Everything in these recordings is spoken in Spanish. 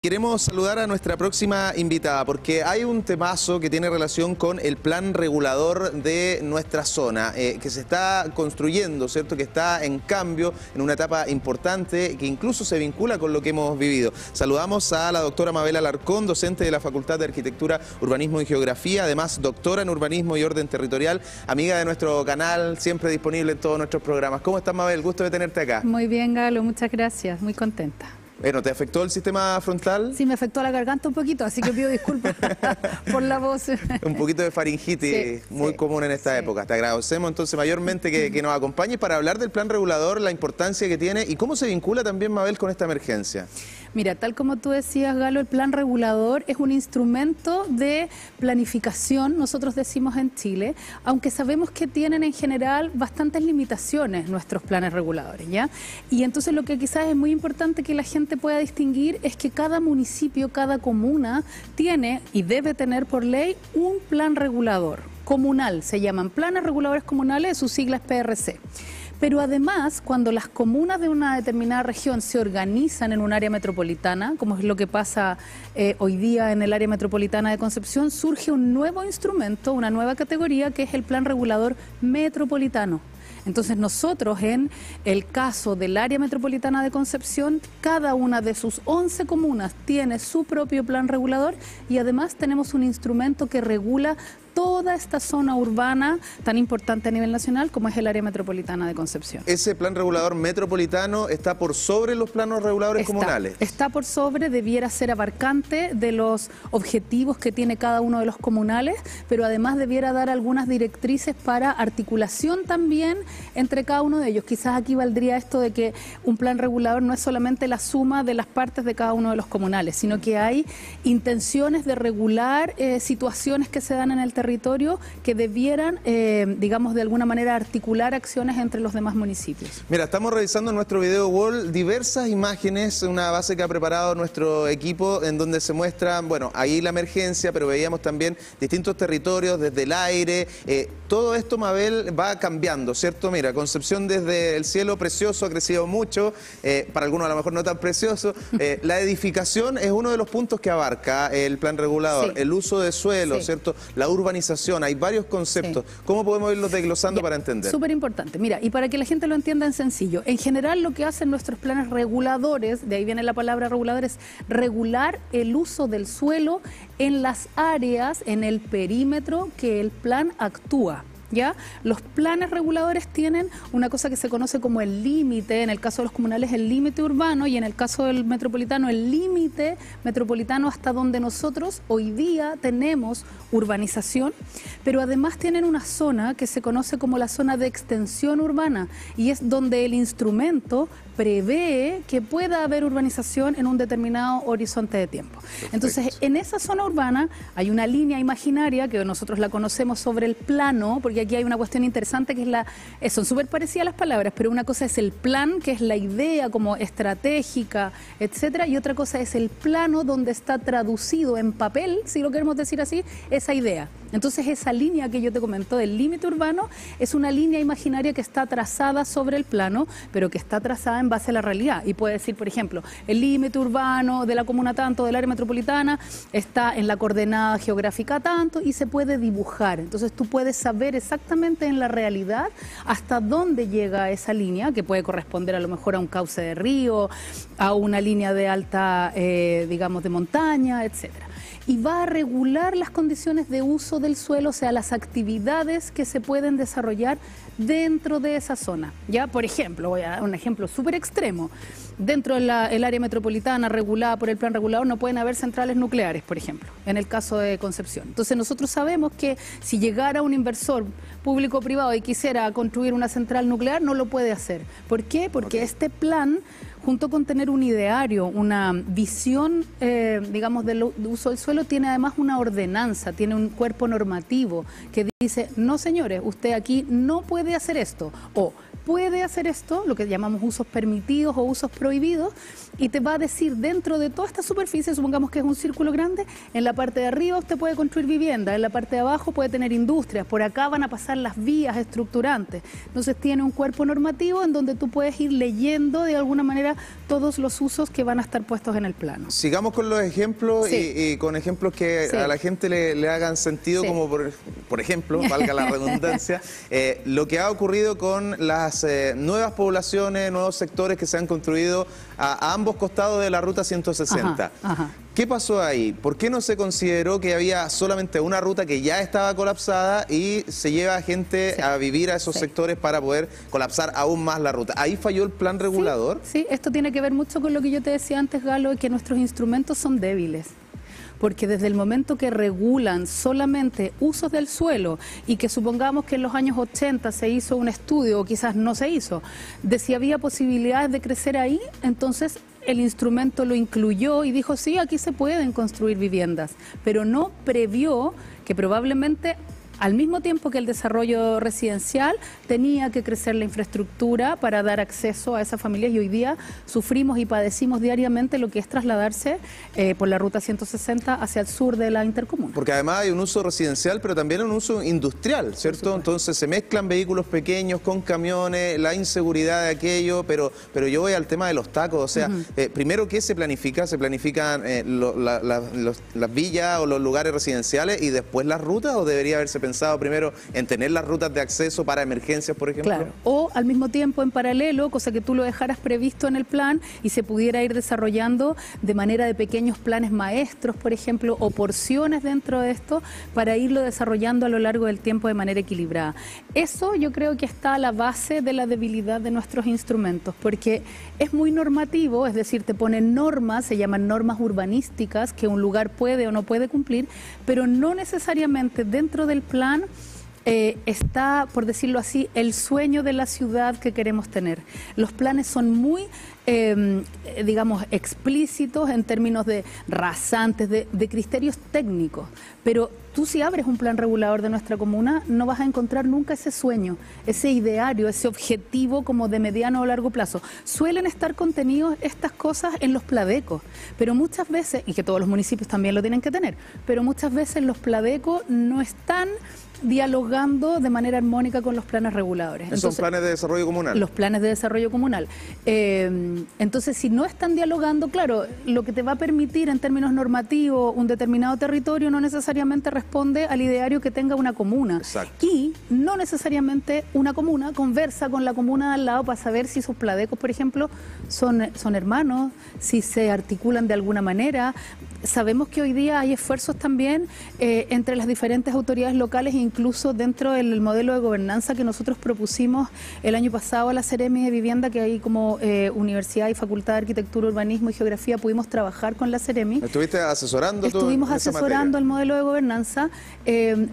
Queremos saludar a nuestra próxima invitada porque hay un temazo que tiene relación con el plan regulador de nuestra zona, que se está construyendo, ¿cierto? Que está en cambio, en una etapa importante que incluso se vincula con lo que hemos vivido. Saludamos a la doctora Mabel Alarcón, docente de la Facultad de Arquitectura, Urbanismo y Geografía, además doctora en Urbanismo y Orden Territorial, amiga de nuestro canal, siempre disponible en todos nuestros programas. ¿Cómo estás, Mabel? Gusto de tenerte acá. Muy bien, Galo, muchas gracias, muy contenta. Bueno, ¿te afectó el sistema frontal? Sí, me afectó la garganta un poquito, así que pido disculpas por la voz. Un poquito de faringitis, muy común en esta época. Te agradecemos entonces mayormente que nos acompañes para hablar del plan regulador, la importancia que tiene y cómo se vincula también, Mabel, con esta emergencia. Mira, tal como tú decías, Galo, el plan regulador es un instrumento de planificación, nosotros decimos en Chile, aunque sabemos que tienen en general bastantes limitaciones nuestros planes reguladores, ¿ya? Y entonces lo que quizás es muy importante que la gente pueda distinguir es que cada municipio, cada comuna tiene y debe tener por ley un plan regulador comunal, se llaman planes reguladores comunales, sus siglas PRC. Pero además, cuando las comunas de una determinada región se organizan en un área metropolitana, como es lo que pasa hoy día en el área metropolitana de Concepción, surge un nuevo instrumento, una nueva categoría, que es el Plan Regulador Metropolitano. Entonces nosotros, en el caso del área metropolitana de Concepción, cada una de sus 11 comunas tiene su propio plan regulador y además tenemos un instrumento que regula toda esta zona urbana tan importante a nivel nacional como es el área metropolitana de Concepción. ¿Ese plan regulador metropolitano está por sobre los planos reguladores comunales? Está por sobre, debiera ser abarcante de los objetivos que tiene cada uno de los comunales, pero además debiera dar algunas directrices para articulación también entre cada uno de ellos. Quizás aquí valdría esto de que un plan regulador no es solamente la suma de las partes de cada uno de los comunales, sino que hay intenciones de regular situaciones que se dan en el territorio que debieran, digamos, de alguna manera articular acciones entre los demás municipios. Mira, estamos revisando en nuestro video wall diversas imágenes, una base que ha preparado nuestro equipo en donde se muestran, bueno, ahí la emergencia, pero veíamos también distintos territorios desde el aire. Todo esto, Mabel, va cambiando, ¿cierto? Mira, Concepción desde el cielo precioso ha crecido mucho, para algunos a lo mejor no tan precioso. La edificación es uno de los puntos que abarca el plan regulador, el uso de suelo, ¿cierto? La urbanización, hay varios conceptos. ¿Cómo podemos irlos desglosando para entender? Súper importante. Mira, y para que la gente lo entienda en sencillo, en general lo que hacen nuestros planes reguladores, de ahí viene la palabra regulador, es regular el uso del suelo en las áreas, en el perímetro que el plan actúa. ¿Ya? Los planes reguladores tienen una cosa que se conoce como el límite, en el caso de los comunales el límite urbano y en el caso del metropolitano el límite metropolitano hasta donde nosotros hoy día tenemos urbanización, pero además tienen una zona que se conoce como la zona de extensión urbana y es donde el instrumento prevé que pueda haber urbanización en un determinado horizonte de tiempo. Perfecto. Entonces, en esa zona urbana hay una línea imaginaria que nosotros la conocemos sobre el plano, porque aquí hay una cuestión interesante que es son súper parecidas las palabras, pero una cosa es el plan, que es la idea como estratégica, etcétera, y otra cosa es el plano donde está traducido en papel, si lo queremos decir así, esa idea. Entonces, esa línea que yo te comento del límite urbano es una línea imaginaria que está trazada sobre el plano, pero que está trazada en base a la realidad. Y puede decir, por ejemplo, el límite urbano de la comuna tanto, del área metropolitana, está en la coordenada geográfica tanto y se puede dibujar. Entonces, tú puedes saber exactamente en la realidad hasta dónde llega esa línea, que puede corresponder a lo mejor a un cauce de río, a una línea de alta, digamos, de montaña, etcétera. Y va a regular las condiciones de uso del suelo, o sea, las actividades que se pueden desarrollar dentro de esa zona. Ya, por ejemplo, voy a dar un ejemplo súper extremo. Dentro del área metropolitana regulada por el plan regulador no pueden haber centrales nucleares, por ejemplo, en el caso de Concepción. Entonces nosotros sabemos que si llegara un inversor público-privado y quisiera construir una central nuclear, no lo puede hacer. ¿Por qué? Porque este plan, junto con tener un ideario, una visión, digamos, del uso del suelo, tiene además una ordenanza, tiene un cuerpo normativo que dice, no señores, usted aquí no puede hacer esto, o puede hacer esto, lo que llamamos usos permitidos o usos prohibidos, y te va a decir dentro de toda esta superficie, supongamos que es un círculo grande, en la parte de arriba usted puede construir vivienda, en la parte de abajo puede tener industrias, por acá van a pasar las vías estructurantes. Entonces tiene un cuerpo normativo en donde tú puedes ir leyendo de alguna manera todos los usos que van a estar puestos en el plano. Sigamos con los ejemplos y con ejemplos que a la gente le hagan sentido, como por ejemplo, valga la redundancia, lo que ha ocurrido con las nuevas poblaciones, nuevos sectores que se han construido a ambos costados de la Ruta 160. ¿Qué pasó ahí? ¿Por qué no se consideró que había solamente una ruta que ya estaba colapsada y se lleva gente a vivir a esos sectores para poder colapsar aún más la ruta? ¿Ahí falló el plan regulador? Sí, esto tiene que ver mucho con lo que yo te decía antes, Galo, que nuestros instrumentos son débiles. Porque desde el momento que regulan solamente usos del suelo y que supongamos que en los años 80 se hizo un estudio, o quizás no se hizo, de si había posibilidades de crecer ahí, entonces el instrumento lo incluyó y dijo, sí, aquí se pueden construir viviendas, pero no previó que probablemente al mismo tiempo que el desarrollo residencial tenía que crecer la infraestructura para dar acceso a esas familias, y hoy día sufrimos y padecimos diariamente lo que es trasladarse por la Ruta 160 hacia el sur de la intercomuna. Porque además hay un uso residencial, pero también un uso industrial, ¿cierto? Entonces se mezclan vehículos pequeños con camiones, la inseguridad de aquello, pero yo voy al tema de los tacos, o sea, primero, ¿qué se planifica? Se planifican las villas o los lugares residenciales y después las rutas, ¿o debería haberse pensado primero en tener las rutas de acceso para emergencias, por ejemplo? Claro, o al mismo tiempo en paralelo, cosa que tú lo dejaras previsto en el plan y se pudiera ir desarrollando de manera de pequeños planes maestros, por ejemplo, o porciones dentro de esto para irlo desarrollando a lo largo del tiempo de manera equilibrada. Eso yo creo que está a la base de la debilidad de nuestros instrumentos, porque es muy normativo, es decir, te ponen normas, se llaman normas urbanísticas, que un lugar puede o no puede cumplir, pero no necesariamente dentro del plan está, por decirlo así, el sueño de la ciudad que queremos tener. Los planes son muy, digamos, explícitos en términos de rasantes, de criterios técnicos, pero tú si abres un plan regulador de nuestra comuna no vas a encontrar nunca ese sueño, ese ideario, ese objetivo como de mediano o largo plazo. Suelen estar contenidos estas cosas en los pladecos, pero muchas veces, y que todos los municipios también lo tienen que tener, pero muchas veces los pladecos no están dialogando de manera armónica con los planes reguladores. Entonces, ¿son planes de desarrollo comunal? Los planes de desarrollo comunal. Entonces, si no están dialogando, claro, lo que te va a permitir en términos normativos un determinado territorio no necesariamente responde al ideario que tenga una comuna. Exacto. Y no necesariamente una comuna conversa con la comuna de al lado para saber si sus pladecos, por ejemplo, son hermanos, si se articulan de alguna manera. Sabemos que hoy día hay esfuerzos también entre las diferentes autoridades locales, incluso dentro del modelo de gobernanza que nosotros propusimos el año pasado a la Seremi de Vivienda, que ahí como Universidad y Facultad de Arquitectura, Urbanismo y Geografía pudimos trabajar con la Seremi. ¿Estuviste asesorando? Estuvimos asesorando el modelo de gobernanza.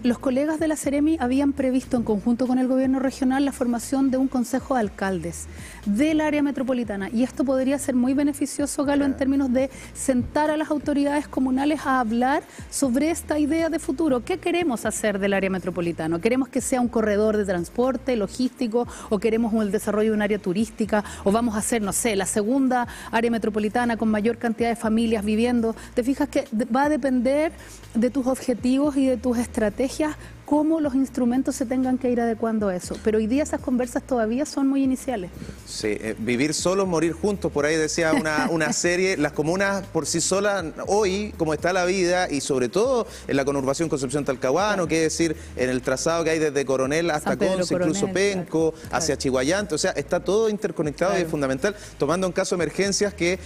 Los colegas de la Seremi habían previsto en conjunto con el gobierno regional la formación de un consejo de alcaldes del área metropolitana, y esto podría ser muy beneficioso, Galo, en términos de sentar a las autoridades comunales a hablar sobre esta idea de futuro. ¿Qué queremos hacer del área metropolitana? ¿Queremos que sea un corredor de transporte logístico, o queremos el desarrollo de un área turística, o vamos a hacer, no sé, la segunda área metropolitana con mayor cantidad de familias viviendo? Te fijas que va a depender de tus objetivos y de tus estrategias cómo los instrumentos se tengan que ir adecuando a eso. Pero hoy día esas conversas todavía son muy iniciales. Sí, vivir solos, morir juntos, por ahí decía una serie. Las comunas por sí solas, hoy, como está la vida, y sobre todo en la conurbación Concepción-Talcahuano, que es decir, en el trazado que hay desde Coronel hasta Conce, incluso Penco, hacia Chiguayante, o sea, está todo interconectado y es fundamental, tomando en caso de emergencias que,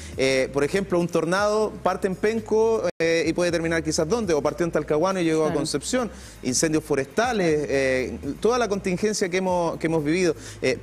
por ejemplo, un tornado parte en Penco y puede terminar quizás ¿dónde? O partió en Talcahuano y llegó a Concepción, incendios forestales, toda la contingencia que hemos vivido,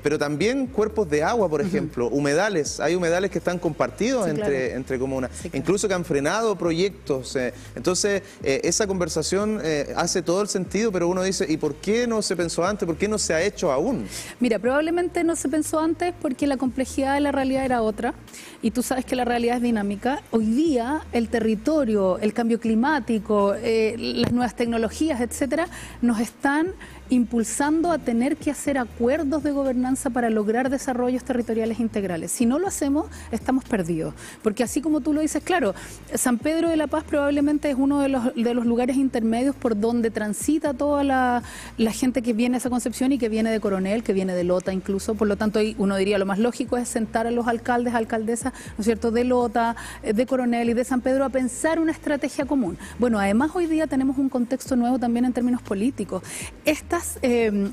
pero también cuerpos de agua, por ejemplo, humedales. Hay humedales que están compartidos entre comunas, incluso que han frenado proyectos. Entonces, esa conversación hace todo el sentido, pero uno dice, ¿y por qué no se pensó antes? ¿Por qué no se ha hecho aún? Mira, probablemente no se pensó antes porque la complejidad de la realidad era otra, y tú sabes que la realidad es dinámica. Hoy día, el territorio, el cambio climático, las nuevas tecnologías, etcétera, nos están impulsando a tener que hacer acuerdos de gobernanza para lograr desarrollos territoriales integrales. Si no lo hacemos, estamos perdidos. Porque así como tú lo dices, claro, San Pedro de la Paz probablemente es uno de los lugares intermedios por donde transita toda la gente que viene a esa Concepción y que viene de Coronel, que viene de Lota incluso. Por lo tanto, uno diría lo más lógico es sentar a los alcaldes, alcaldesas, ¿no es cierto?, de Lota, de Coronel y de San Pedro a pensar una estrategia común. Bueno, además hoy día tenemos un contexto nuevo también en términos políticos. Estas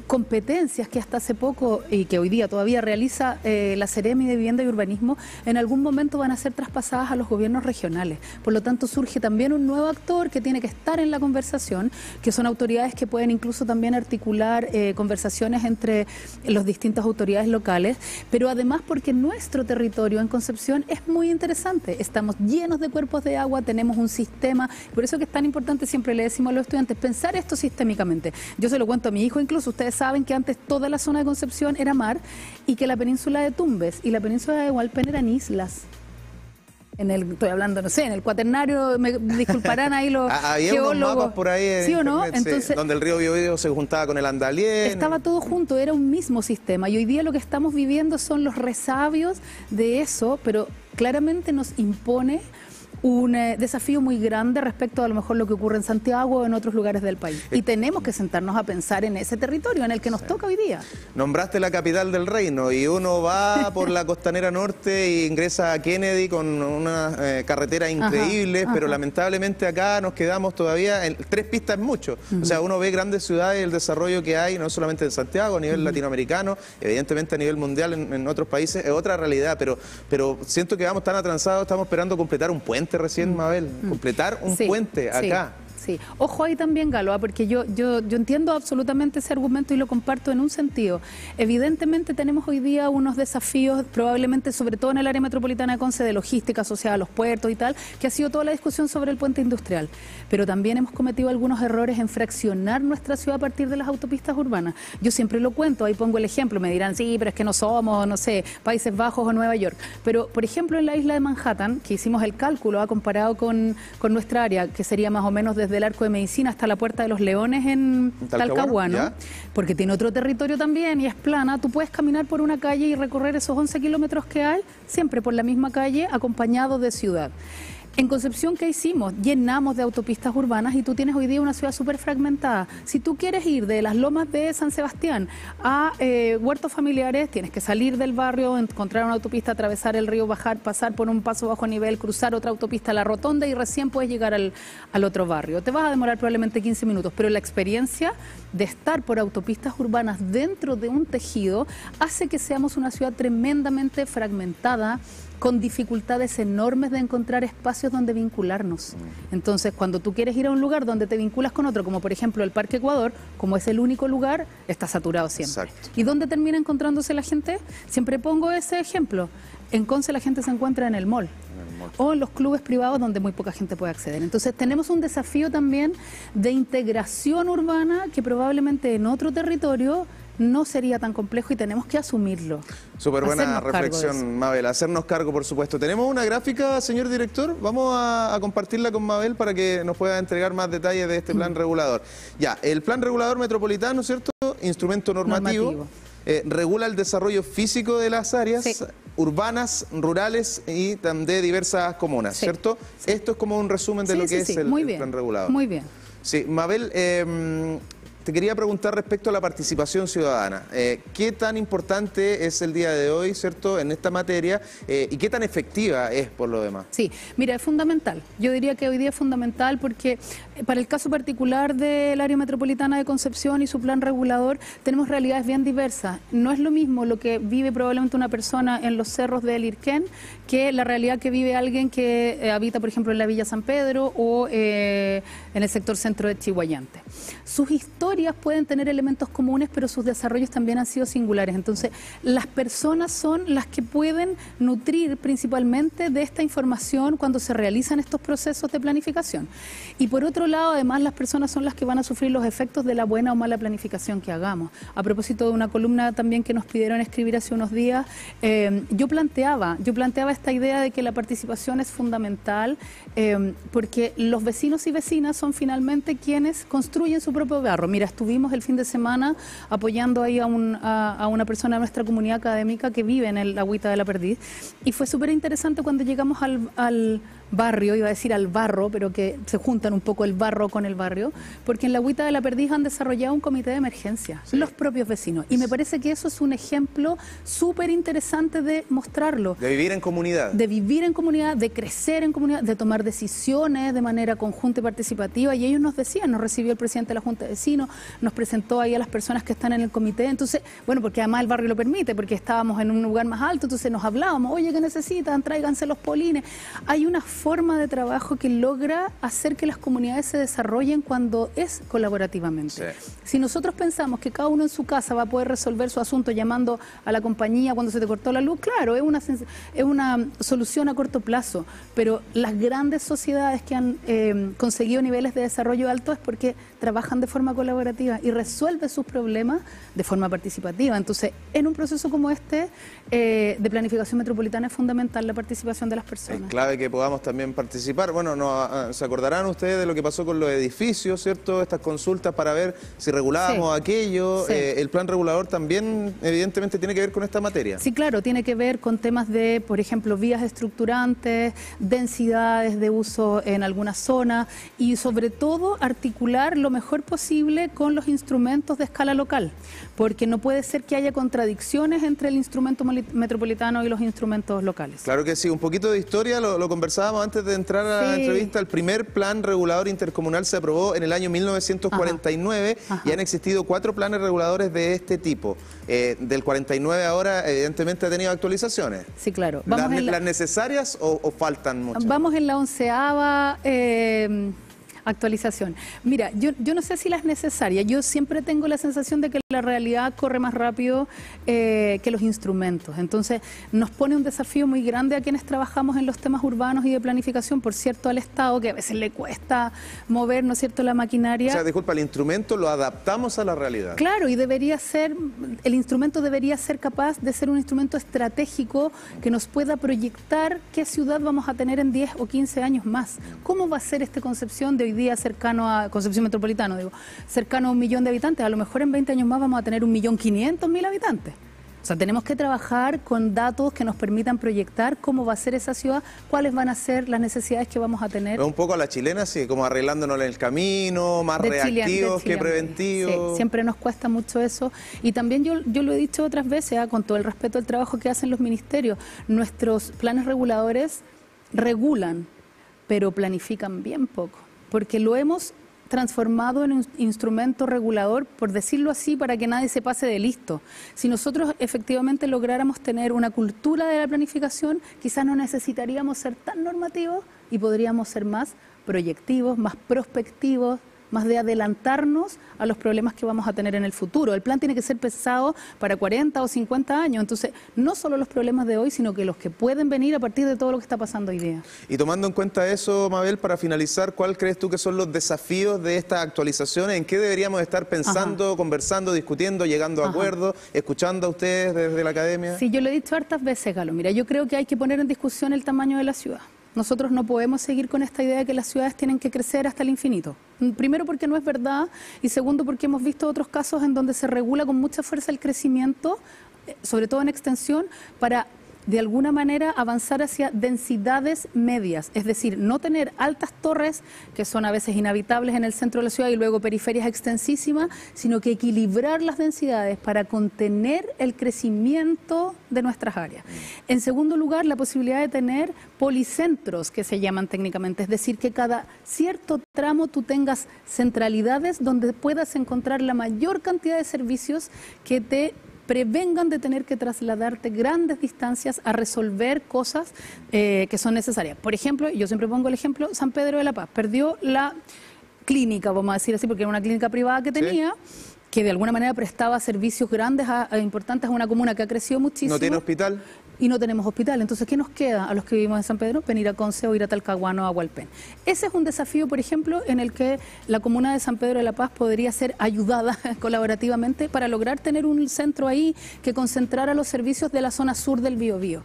competencias que hasta hace poco y que hoy día todavía realiza la Seremi de Vivienda y Urbanismo, en algún momento van a ser traspasadas a los gobiernos regionales. Por lo tanto, surge también un nuevo actor que tiene que estar en la conversación, que son autoridades que pueden incluso también articular conversaciones entre las distintas autoridades locales, pero además porque nuestro territorio en Concepción es muy interesante. Estamos llenos de cuerpos de agua, tenemos un sistema, por eso que es tan importante, siempre le decimos a los estudiantes, pensar esto sistémicamente. Yo se lo cuento a mi hijo, incluso ustedes saben que antes toda la zona de Concepción era mar y que la península de Tumbes y la península de Hualpén eran islas. Estoy hablando, no sé, en el cuaternario, me disculparán ahí los había geólogos. unos mapas por ahí en ¿sí o no? Internet, entonces, sí, donde el río Biobío se juntaba con el Andalién. Estaba todo junto, era un mismo sistema. Y hoy día lo que estamos viviendo son los resabios de eso, pero claramente nos impone un desafío muy grande respecto a lo mejor lo que ocurre en Santiago o en otros lugares del país. Y tenemos que sentarnos a pensar en ese territorio en el que nos toca hoy día. Nombraste la capital del reino y uno va por la costanera norte e ingresa a Kennedy con unas carreteras increíbles, pero lamentablemente acá nos quedamos todavía en 3 pistas mucho. O sea, uno ve grandes ciudades y el desarrollo que hay, no solamente en Santiago, a nivel latinoamericano, evidentemente a nivel mundial en otros países, es otra realidad, pero siento que vamos tan atrasados, estamos esperando completar un puente recién, Mabel, completar un puente acá. Sí, ojo ahí también, Galo, porque yo entiendo absolutamente ese argumento y lo comparto en un sentido. Evidentemente tenemos hoy día unos desafíos, probablemente sobre todo en el área metropolitana de Conce, de logística asociada a los puertos y tal, que ha sido toda la discusión sobre el puente industrial. Pero también hemos cometido algunos errores en fraccionar nuestra ciudad a partir de las autopistas urbanas. Yo siempre lo cuento, ahí pongo el ejemplo, me dirán, sí, pero es que no somos, no sé, Países Bajos o Nueva York. Pero, por ejemplo, en la isla de Manhattan, que hicimos el cálculo, comparado con nuestra área, que sería más o menos desde el Arco de Medicina hasta la Puerta de los Leones en Talcahuano, porque tiene otro territorio también y es plana, tú puedes caminar por una calle y recorrer esos 11 kilómetros que hay, siempre por la misma calle, acompañado de ciudad. En Concepción, ¿qué hicimos? Llenamos de autopistas urbanas y tú tienes hoy día una ciudad súper fragmentada. Si tú quieres ir de las lomas de San Sebastián a Huertos Familiares, tienes que salir del barrio, encontrar una autopista, atravesar el río, bajar, pasar por un paso bajo nivel, cruzar otra autopista, la rotonda y recién puedes llegar al otro barrio. Te vas a demorar probablemente 15 minutos, pero la experiencia de estar por autopistas urbanas dentro de un tejido hace que seamos una ciudad tremendamente fragmentada, con dificultades enormes de encontrar espacios donde vincularnos. Entonces, cuando tú quieres ir a un lugar donde te vinculas con otro, como por ejemplo el Parque Ecuador, como es el único lugar, está saturado siempre. Exacto. ¿Y dónde termina encontrándose la gente? Siempre pongo ese ejemplo. En Conce la gente se encuentra en el mall o en los clubes privados donde muy poca gente puede acceder. Entonces tenemos un desafío también de integración urbana que probablemente en otro territorio no sería tan complejo y tenemos que asumirlo. Súper buena reflexión, Mabel. Hacernos cargo, por supuesto. Tenemos una gráfica, señor director. Vamos a compartirla con Mabel para que nos pueda entregar más detalles de este plan regulador. Ya, el plan regulador metropolitano, ¿cierto? Instrumento normativo. Regula el desarrollo físico de las áreas urbanas, rurales y de diversas comunas, ¿cierto? Esto es como un resumen de lo que es el plan regulador. Muy bien. Sí, Mabel, te quería preguntar respecto a la participación ciudadana. ¿Qué tan importante es el día de hoy, cierto, en esta materia y qué tan efectiva es por lo demás? Sí, mira, es fundamental. Yo diría que hoy día es fundamental porque para el caso particular del área metropolitana de Concepción y su plan regulador tenemos realidades bien diversas. No es lo mismo lo que vive probablemente una persona en los cerros del Irquén que la realidad que vive alguien que habita, por ejemplo, en la Villa San Pedro o en el sector centro de Chihuayante. Sus historias pueden tener elementos comunes, pero sus desarrollos también han sido singulares. Entonces, las personas son las que pueden nutrir principalmente de esta información cuando se realizan estos procesos de planificación. Y por otro lado, además, las personas son las que van a sufrir los efectos de la buena o mala planificación que hagamos. A propósito de una columna también que nos pidieron escribir hace unos días, yo planteaba esta idea de que la participación es fundamental porque los vecinos y vecinas son finalmente quienes construyen su propio barrio. Mira, Mira, estuvimos el fin de semana apoyando ahí a una persona de nuestra comunidad académica que vive en el Agüita de la Perdiz, y fue súper interesante cuando llegamos al barrio, iba a decir al barro, pero que se juntan un poco el barro con el barrio, porque en la Agüita de la Perdiz han desarrollado un comité de emergencia, los propios vecinos, y me parece que eso es un ejemplo súper interesante de mostrarlo. De vivir en comunidad. De vivir en comunidad, de crecer en comunidad, de tomar decisiones de manera conjunta y participativa, y ellos nos decían, nos recibió el presidente de la Junta de Vecinos, nos presentó ahí a las personas que están en el comité, entonces, bueno, porque además el barrio lo permite, porque estábamos en un lugar más alto, entonces nos hablábamos, oye, ¿qué necesitan? Tráiganse los polines. Hay una forma de trabajo que logra hacer que las comunidades se desarrollen cuando es colaborativamente. Sí. Si nosotros pensamos que cada uno en su casa va a poder resolver su asunto llamando a la compañía cuando se te cortó la luz, claro, es una solución a corto plazo, pero las grandes sociedades que han conseguido niveles de desarrollo altos es porque trabajan de forma colaborativa y resuelven sus problemas de forma participativa. Entonces, en un proceso como este de planificación metropolitana es fundamental la participación de las personas. Es clave que podamos también participar. Bueno, se acordarán ustedes de lo que pasó con los edificios, ¿cierto? Estas consultas para ver si regulábamos aquello. Sí. El plan regulador también, evidentemente, tiene que ver con esta materia. Sí, claro, tiene que ver con temas de, por ejemplo, vías estructurantes, densidades de uso en algunas zonas y, sobre todo, articular lo mejor posible con los instrumentos de escala local, porque no puede ser que haya contradicciones entre el instrumento metropolitano y los instrumentos locales. Claro que sí, un poquito de historia, lo conversábamos antes de entrar a la entrevista. El primer plan regulador intercomunal se aprobó en el año 1949 y han existido 4 planes reguladores de este tipo. Del 49 ahora, evidentemente, ha tenido actualizaciones. Sí, claro. ¿Las necesarias o faltan muchas? Vamos en la 11ª actualización. Mira, yo no sé si las necesarias. Yo siempre tengo la sensación de que la realidad corre más rápido que los instrumentos. Entonces, nos pone un desafío muy grande a quienes trabajamos en los temas urbanos y de planificación, por cierto, al Estado, que a veces le cuesta mover, ¿no es cierto?, la maquinaria. O sea, disculpa, el instrumento lo adaptamos a la realidad. Claro, y el instrumento debería ser capaz de ser un instrumento estratégico que nos pueda proyectar qué ciudad vamos a tener en 10 o 15 años más. ¿Cómo va a ser esta Concepción de hoy día cercano a Concepción Metropolitano, cercano a 1 millón de habitantes? A lo mejor en 20 años más vamos a tener 1.500.000 habitantes. O sea, tenemos que trabajar con datos que nos permitan proyectar cómo va a ser esa ciudad, cuáles van a ser las necesidades que vamos a tener. Un poco a la chilena, sí, como arreglándonos en el camino, más reactivos que preventivos. Sí, siempre nos cuesta mucho eso. Y también yo lo he dicho otras veces, con todo el respeto al trabajo que hacen los ministerios, nuestros planes reguladores regulan, pero planifican bien poco, porque lo hemos transformado en un instrumento regulador, por decirlo así, para que nadie se pase de listo. Si nosotros efectivamente lográramos tener una cultura de la planificación, quizás no necesitaríamos ser tan normativos y podríamos ser más proyectivos, más prospectivos, más de adelantarnos a los problemas que vamos a tener en el futuro. El plan tiene que ser pensado para 40 o 50 años, entonces no solo los problemas de hoy, sino que los que pueden venir a partir de todo lo que está pasando hoy día. Y tomando en cuenta eso, Mabel, para finalizar, ¿cuál crees tú que son los desafíos de estas actualizaciones? ¿En qué deberíamos estar pensando, conversando, discutiendo, llegando a acuerdos, escuchando a ustedes desde la academia? Sí, yo lo he dicho hartas veces, Galo. Mira, yo creo que hay que poner en discusión el tamaño de la ciudad. Nosotros no podemos seguir con esta idea de que las ciudades tienen que crecer hasta el infinito. Primero, porque no es verdad, y segundo, porque hemos visto otros casos en donde se regula con mucha fuerza el crecimiento, sobre todo en extensión, para de alguna manera avanzar hacia densidades medias, es decir, no tener altas torres que son a veces inhabitables en el centro de la ciudad y luego periferias extensísimas, sino que equilibrar las densidades para contener el crecimiento de nuestras áreas. En segundo lugar, la posibilidad de tener policentros, que se llaman técnicamente, es decir, que cada cierto tramo tú tengas centralidades donde puedas encontrar la mayor cantidad de servicios que te prevengan de tener que trasladarte grandes distancias a resolver cosas que son necesarias. Por ejemplo, yo siempre pongo el ejemplo, San Pedro de la Paz perdió la clínica, vamos a decir así, porque era una clínica privada que tenía, que de alguna manera prestaba servicios grandes importantes a una comuna que ha crecido muchísimo. ¿No tiene hospital? Y no tenemos hospital. Entonces, ¿qué nos queda a los que vivimos en San Pedro? Venir a Conce o ir a Talcahuano o a Hualpén. Ese es un desafío, por ejemplo, en el que la comuna de San Pedro de la Paz podría ser ayudada colaborativamente para lograr tener un centro ahí que concentrara los servicios de la zona sur del Biobío.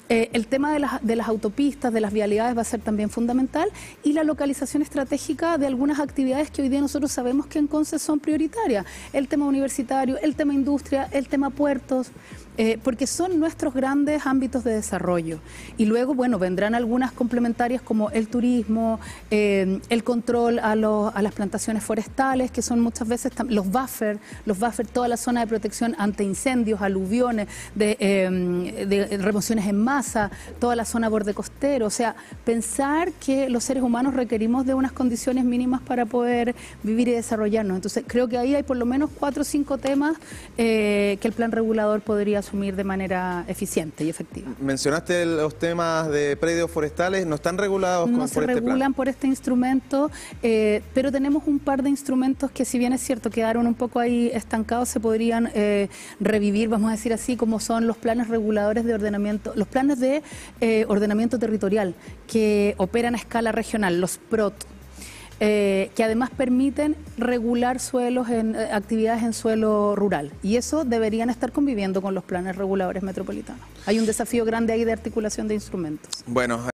El tema de las autopistas, de las vialidades va a ser también fundamental, y la localización estratégica de algunas actividades que hoy día nosotros sabemos que en Conce son prioritarias. El tema universitario, el tema industria, el tema puertos, porque son nuestros grandes ámbitos de desarrollo. Y luego, bueno, vendrán algunas complementarias como el turismo, el control a las plantaciones forestales, que son muchas veces los buffers, toda la zona de protección ante incendios, aluviones, de remociones en masa, toda la zona borde costero. O sea, pensar que los seres humanos requerimos de unas condiciones mínimas para poder vivir y desarrollarnos. Entonces, creo que ahí hay por lo menos 4 o 5 temas que el plan regulador podría asumir de manera eficiente y efectiva. Mencionaste los temas de predios forestales, ¿no están regulados por este plan? No se regulan por este instrumento, pero tenemos un par de instrumentos que, si bien es cierto, quedaron un poco ahí estancados, se podrían revivir, vamos a decir así, como son los planes reguladores de ordenamiento, los planes de ordenamiento territorial que operan a escala regional, los PROT. Que además permiten regular suelos en actividades en suelo rural, y eso deberían estar conviviendo con los planes reguladores metropolitanos. Hay un desafío grande ahí de articulación de instrumentos. Bueno.